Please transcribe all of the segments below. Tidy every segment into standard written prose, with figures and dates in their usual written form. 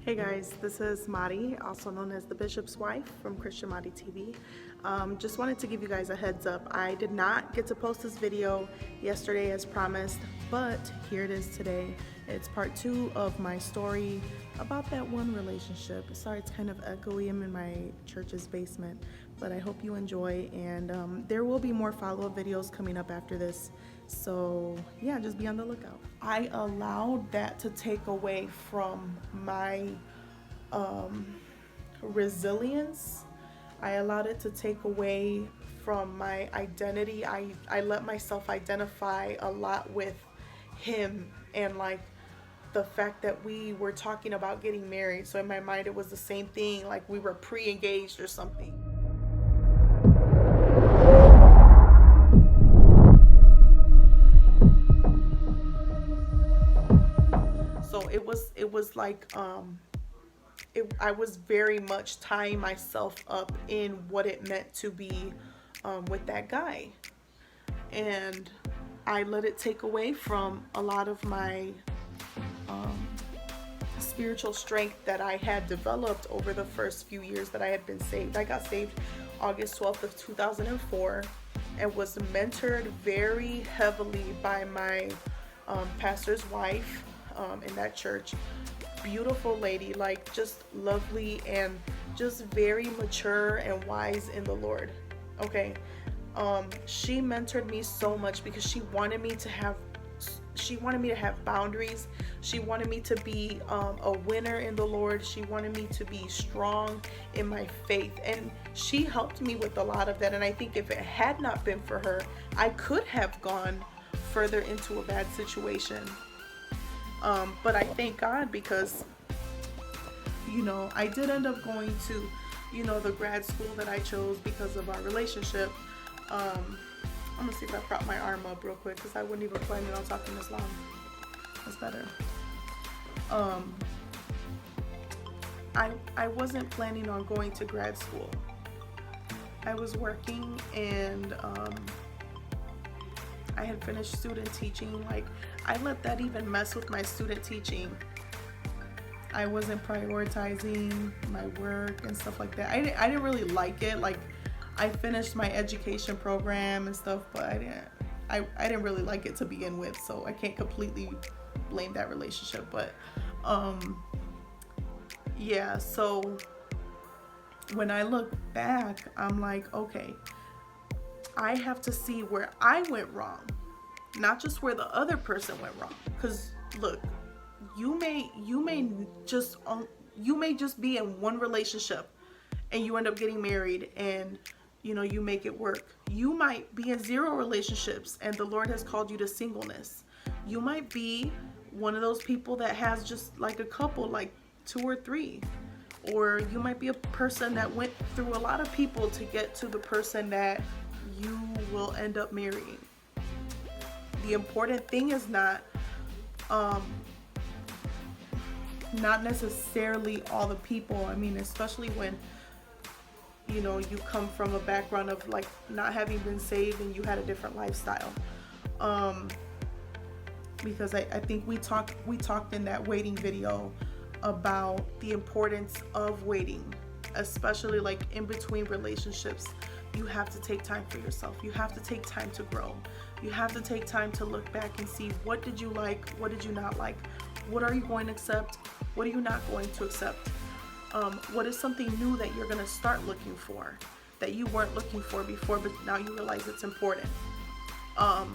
Hey guys, this is Madi, also known as the Bishop's Wife from Christian Madi TV. Just wanted to give you guys a heads up. I did not get to post this video yesterday as promised, but here it is today. It's part 2 of my story about that one relationship. Sorry, it's kind of echoey. I'm in my church's basement, but I hope you enjoy, and there will be more follow-up videos coming up after this. So yeah, just be on the lookout. I allowed that to take away from my resilience. I allowed it to take away from my identity. I let myself identify a lot with him, and like the fact that we were talking about getting married. So in my mind it was the same thing, like we were pre-engaged or something. So it was like I was very much tying myself up in what it meant to be with that guy, and I let it take away from a lot of my spiritual strength that I had developed over the first few years that I had been saved. I got saved August 12th of 2004 and was mentored very heavily by my pastor's wife in that church. Beautiful lady, like just lovely and just very mature and wise in the Lord. Okay. She mentored me so much because she wanted me to have boundaries. She wanted me to be a winner in the Lord. She wanted me to be strong in my faith, and she helped me with a lot of that. And I think if it had not been for her, I could have gone further into a bad situation. But I thank God because, I did end up going to, the grad school that I chose because of our relationship. I'm gonna see if I prop my arm up real quick because I wouldn't even plan on talking this long. That's better. I wasn't planning on going to grad school. I was working, and I had finished student teaching. Like, I let that even mess with my student teaching. I wasn't prioritizing my work and stuff like that. I didn't really like it. Like, I finished my education program and stuff, but I didn't really like it to begin with, so I can't completely blame that relationship. But yeah, so when I look back, I'm like, okay, I have to see where I went wrong, not just where the other person went wrong. Because look, you may just be in one relationship and you end up getting married, and you make it work. You might be in 0 relationships and the Lord has called you to singleness. You might be one of those people that has just like a couple, like 2 or 3. Or you might be a person that went through a lot of people to get to the person that you will end up marrying. The important thing is not necessarily all the people. I mean, especially when you come from a background of like not having been saved and you had a different lifestyle. Because I think we talked in that waiting video about the importance of waiting, especially like in between relationships. You have to take time for yourself. You have to take time to grow. You have to take time to look back and see, what did you like? What did you not like? What are you going to accept? What are you not going to accept? What is something new that you're going to start looking for that you weren't looking for before, but now you realize it's important? I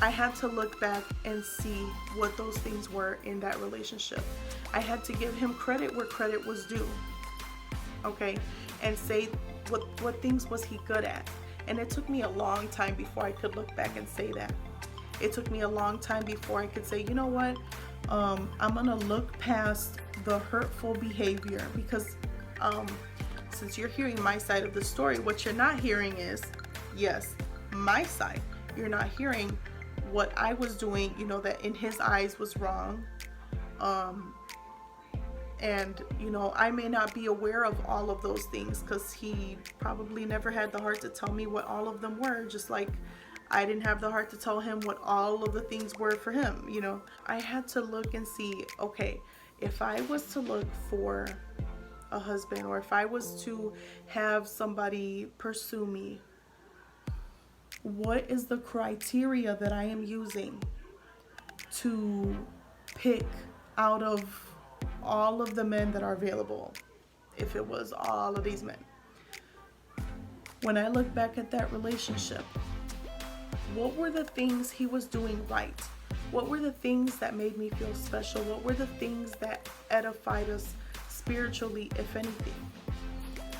had to look back and see what those things were in that relationship. I had to give him credit where credit was due. Okay? And say what things was he good at. And it took me a long time before I could look back and say that. It took me a long time before I could say, you know what? I'm gonna look past the hurtful behavior, because since you're hearing my side of the story, what you're not hearing is, yes, my side. You're not hearing what I was doing, that in his eyes was wrong. And I may not be aware of all of those things because he probably never had the heart to tell me what all of them were, just like I didn't have the heart to tell him what all of the things were for him. You know, I had to look and see, okay, if I was to look for a husband, or if I was to have somebody pursue me, what is the criteria that I am using to pick out of all of the men that are available? If it was all of these men, when I look back at that relationship, what were the things he was doing right? What were the things that made me feel special? What were the things that edified us spiritually, if anything?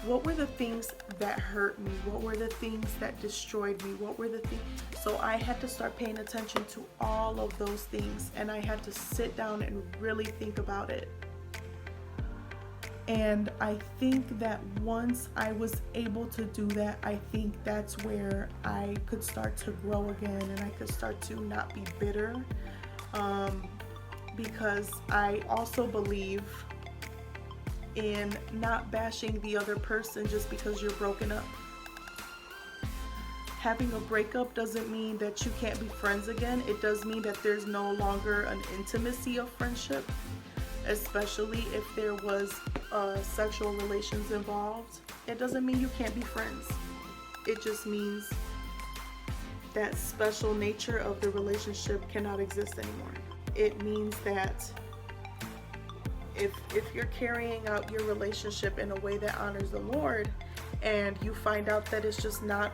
What were the things that hurt me? What were the things that destroyed me? What were the things? So I had to start paying attention to all of those things, and I had to sit down and really think about it. And I think that once I was able to do that, I think that's where I could start to grow again, and I could start to not be bitter, because I also believe in not bashing the other person just because you're broken up. Having a breakup doesn't mean that you can't be friends again. It does mean that there's no longer an intimacy of friendship, especially if there was sexual relations involved. It doesn't mean you can't be friends. It just means that special nature of the relationship cannot exist anymore. It means that if you're carrying out your relationship in a way that honors the Lord, and you find out that it's not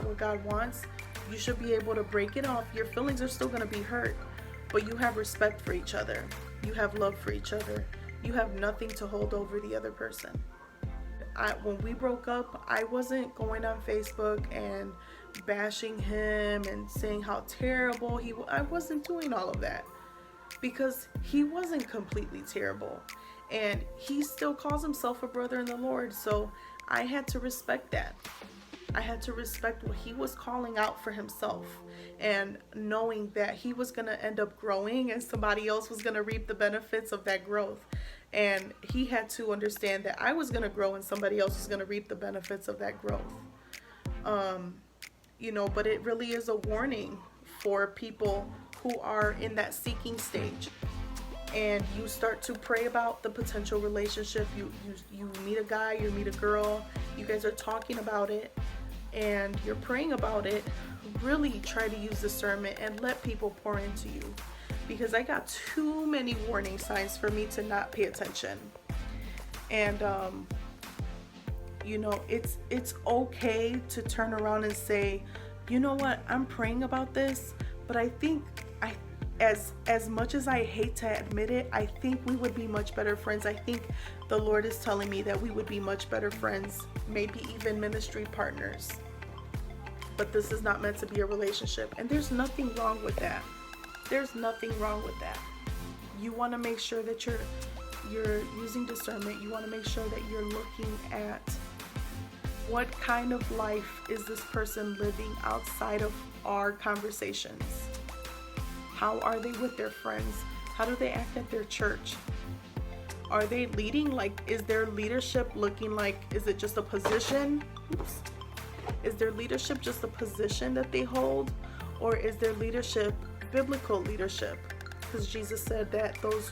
what God wants, you should be able to break it off. Your feelings are still going to be hurt, but you have respect for each other. You have love for each other. You have nothing to hold over the other person. When we broke up, I wasn't going on Facebook and bashing him and saying how terrible he was. I wasn't doing all of that, because he wasn't completely terrible, and he still calls himself a brother in the Lord. So I had to respect that. I had to respect what he was calling out for himself, and knowing that he was going to end up growing and somebody else was going to reap the benefits of that growth. And he had to understand that I was going to grow and somebody else was going to reap the benefits of that growth. But it really is a warning for people who are in that seeking stage, and you start to pray about the potential relationship. You meet a guy, you meet a girl, you guys are talking about it, and you're praying about it. Really try to use discernment and let people pour into you, because I got too many warning signs for me to not pay attention. And it's okay to turn around and say, you know what, I'm praying about this, but I think as much as I hate to admit it, I think we would be much better friends. I think the Lord is telling me that we would be much better friends, maybe even ministry partners. But this is not meant to be a relationship, and there's nothing wrong with that. There's nothing wrong with that. You want to make sure that you're using discernment. You want to make sure that you're looking at what kind of life is this person living outside of our conversations. How are they with their friends? How do they act at their church? Are they leading? Like, is their leadership looking like, is it just a position? Oops. Is their leadership just a position that they hold? Or is their leadership biblical leadership? Because Jesus said that those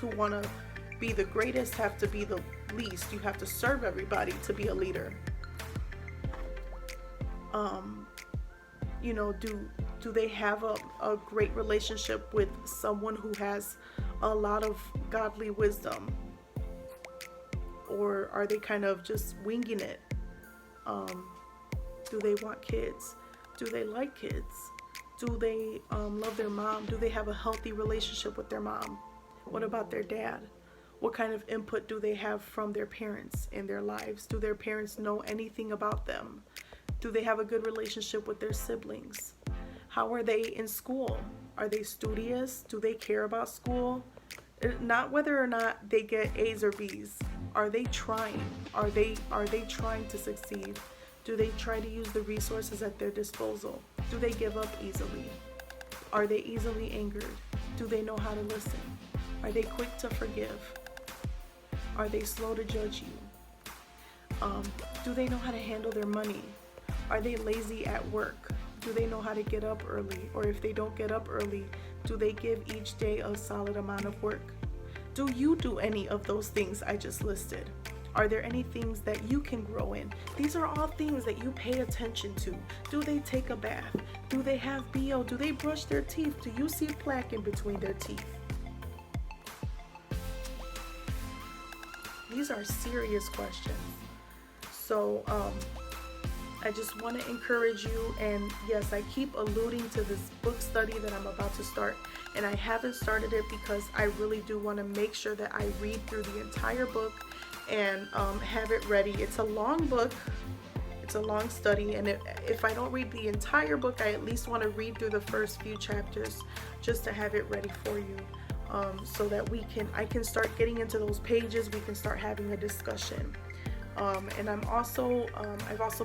who want to be the greatest have to be the least. You have to serve everybody to be a leader. Do they have a great relationship with someone who has a lot of godly wisdom? Or are they kind of just winging it? Do they want kids? Do they like kids? Do they love their mom? Do they have a healthy relationship with their mom? What about their dad? What kind of input do they have from their parents in their lives? Do their parents know anything about them? Do they have a good relationship with their siblings? How are they in school? Are they studious? Do they care about school? Not whether or not they get A's or B's. Are they trying? Are they trying to succeed? Do they try to use the resources at their disposal? Do they give up easily? Are they easily angered? Do they know how to listen? Are they quick to forgive? Are they slow to judge you? Do they know how to handle their money? Are they lazy at work? Do they know how to get up early? Or if they don't get up early, do they give each day a solid amount of work? Do you do any of those things I just listed? Are there any things that you can grow in? These are all things that you pay attention to. Do they take a bath? Do they have BO? Do they brush their teeth? Do you see plaque in between their teeth? These are serious questions. So I just want to encourage you, and yes, I keep alluding to this book study that I'm about to start, and I haven't started it because I really do want to make sure that I read through the entire book and have it ready. It's a long book, it's a long study, and if I don't read the entire book, I at least want to read through the first few chapters just to have it ready for you, so that I can start getting into those pages, we can start having a discussion. And I've also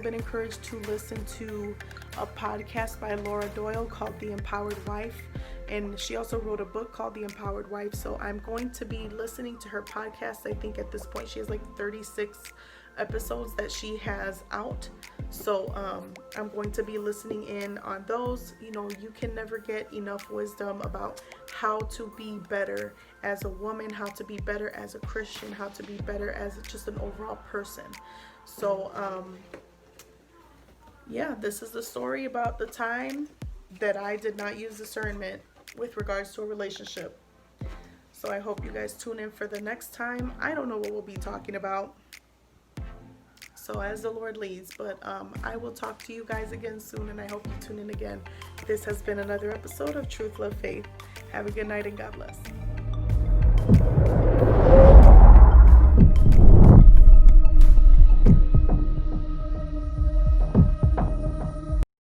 been encouraged to listen to a podcast by Laura Doyle called The Empowered Wife, and she also wrote a book called The Empowered Wife. So I'm going to be listening to her podcast. I think at this point she has like 36 episodes that she has out. So I'm going to be listening in on those. You know, you can never get enough wisdom about how to be better as a woman, how to be better as a Christian, how to be better as just an overall person. So yeah, this is the story about the time that I did not use discernment with regards to a relationship. So I hope you guys tune in for the next time. I don't know what we'll be talking about, so as the Lord leads, but I will talk to you guys again soon, and I hope you tune in again. This has been another episode of Truth, Love, Faith. Have a good night and God bless.